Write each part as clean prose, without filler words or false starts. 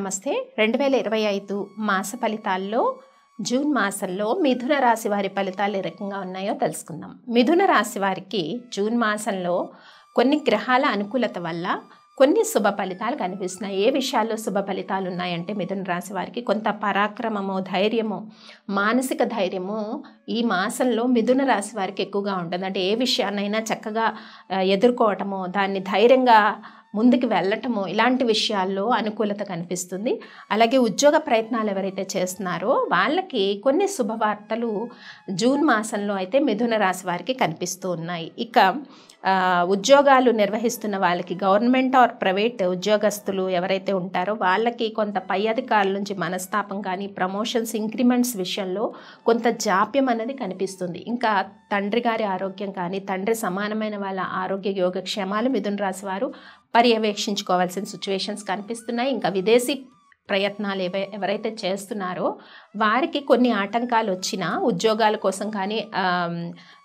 నమస్తే 2025 మాస ఫలితాల్లో జూన్ మాసంలో మిథున రాశి వారి ఫలితాలు ఏ రకంగా ఉన్నాయో తెలుసుకుందాం. మిథున రాశి వారికి జూన్ మాసంలో కొన్ని గ్రహాల అనుకూలత వల్ల కొన్ని శుభ ఫలితాలు కనిపిస్తున్నాయి. ఏ విషయాల్లో శుభ ఫలితాలు ఉన్నాయంటే మిథున రాశి వారికి కొంత పరాక్రమము, ధైర్యము, మానసిక ధైర్యము ఈ మాసంలో మిథున రాశి వారికి ఎక్కువగా ఉంటుంది. అంటే ఏ విషయాన్నైనా చక్కగా ఎదుర్కోవటము, దాన్ని ధైర్యంగా ముందుకు వెళ్ళటము, ఇలాంటి విషయాల్లో అనుకూలత కనిపిస్తుంది. అలాగే ఉద్యోగ ప్రయత్నాలు ఎవరైతే చేస్తున్నారో వాళ్ళకి కొన్ని శుభవార్తలు జూన్ మాసంలో అయితే మిథున రాశి వారికి కనిపిస్తూ ఉన్నాయి. ఇక ఉద్యోగాలు నిర్వహిస్తున్న వాళ్ళకి, గవర్నమెంట్ ఆర్ ప్రైవేట్ ఉద్యోగస్తులు ఎవరైతే ఉంటారో వాళ్ళకి కొంత పై అధికారుల నుంచి మనస్తాపం కానీ, ప్రమోషన్స్, ఇంక్రిమెంట్స్ విషయంలో కొంత జాప్యం అనేది కనిపిస్తుంది. ఇంకా తండ్రి గారి ఆరోగ్యం కానీ, తండ్రి సమానమైన వాళ్ళ ఆరోగ్య యోగక్షేమాలు మిథున రాశి వారు పర్యవేక్షించుకోవాల్సిన సిచ్యువేషన్స్ కనిపిస్తున్నాయి. ఇంకా విదేశీ ప్రయత్నాలు ఎవరైతే చేస్తున్నారో వారికి కొన్ని ఆటంకాలు వచ్చినా, ఉద్యోగాల కోసం కానీ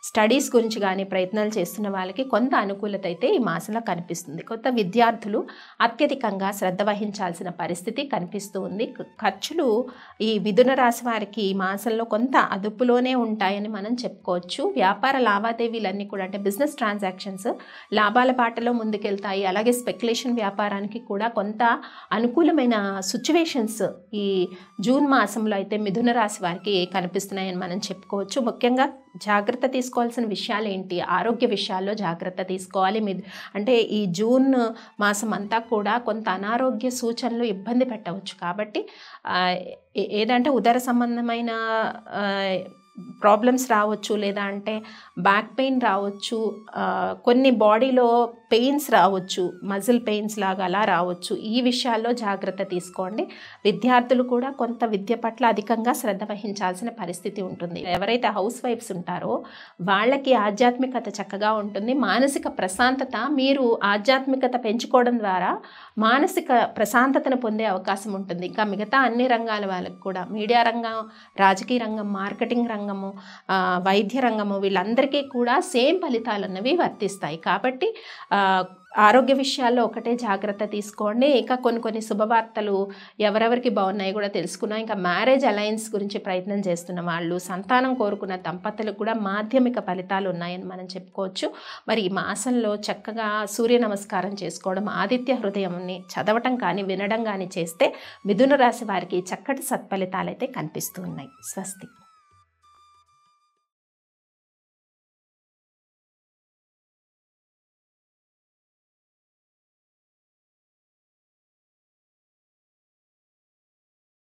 స్టడీస్ గురించి కానీ ప్రయత్నాలు చేస్తున్న వాళ్ళకి కొంత అనుకూలత అయితే ఈ మాసంలో కనిపిస్తుంది. కొత్త విద్యార్థులు అత్యధికంగా శ్రద్ధ వహించాల్సిన పరిస్థితి కనిపిస్తూ ఉంది. ఖర్చులు ఈ మిథున రాశి వారికి ఈ మాసంలో కొంత అదుపులోనే ఉంటాయని మనం చెప్పుకోవచ్చు. వ్యాపార లావాదేవీలన్నీ కూడా, అంటే బిజినెస్ ట్రాన్సాక్షన్స్ లాభాల బాటలో ముందుకెళ్తాయి. అలాగే స్పెక్యులేషన్ వ్యాపారానికి కూడా కొంత అనుకూలమైన సిచ్యువేషన్స్ ఈ జూన్ మాసంలో అయితే మిథున రాశి వారికి కనిపిస్తున్నాయని మనం చెప్పుకోవచ్చు. ముఖ్యంగా జాగ్రత్త తీసుకోవాల్సిన విషయాలు ఏంటి? ఆరోగ్య విషయాల్లో జాగ్రత్త తీసుకోవాలి. అంటే ఈ జూన్ మాసం అంతా కూడా కొంత అనారోగ్య సూచనలు ఇబ్బంది పెట్టవచ్చు. కాబట్టి ఏదంటే ఉదర సంబంధమైన ప్రాబ్లమ్స్ రావచ్చు, లేదా అంటే బ్యాక్ పెయిన్ రావచ్చు, కొన్ని బాడీలో పెయిన్స్ రావచ్చు, మజిల్ పెయిన్స్ లాగా అలా రావచ్చు. ఈ విషయాల్లో జాగ్రత్త తీసుకోండి. విద్యార్థులు కూడా కొంత విద్య పట్ల అధికంగా శ్రద్ధ వహించాల్సిన పరిస్థితి ఉంటుంది. ఎవరైతే హౌస్ వైఫ్స్ ఉంటారో వాళ్ళకి ఆధ్యాత్మికత చక్కగా ఉంటుంది. మానసిక ప్రశాంతత, మీరు ఆధ్యాత్మికత పెంచుకోవడం ద్వారా మానసిక ప్రశాంతతను పొందే అవకాశం ఉంటుంది. ఇంకా మిగతా అన్ని రంగాల వాళ్ళకి కూడా, మీడియా రంగం, రాజకీయ రంగం, మార్కెటింగ్ రంగము, వైద్య రంగము, వీళ్ళందరికీ కూడా సేమ్ ఫలితాలు అన్నవి వర్తిస్తాయి. కాబట్టి ఆరోగ్య విషయాల్లో ఒకటే జాగ్రత్త తీసుకోండి. ఇంకా కొన్ని శుభవార్తలు ఎవరెవరికి బాగున్నాయి కూడా తెలుసుకున్నాం. ఇంకా మ్యారేజ్ అలయన్స్ గురించి ప్రయత్నం చేస్తున్న వాళ్ళు, సంతానం కోరుకున్న దంపతులకు కూడా మాధ్యమిక ఫలితాలు ఉన్నాయని మనం చెప్పుకోవచ్చు. మరి ఈ మాసంలో చక్కగా సూర్య నమస్కారం చేసుకోవడం, ఆదిత్య హృదయంని చదవటం కానీ, వినడం కానీ చేస్తే మిథున రాశి వారికి చక్కటి సత్ఫలితాలు అయితే కనిపిస్తూ ఉన్నాయి. స్వస్తి.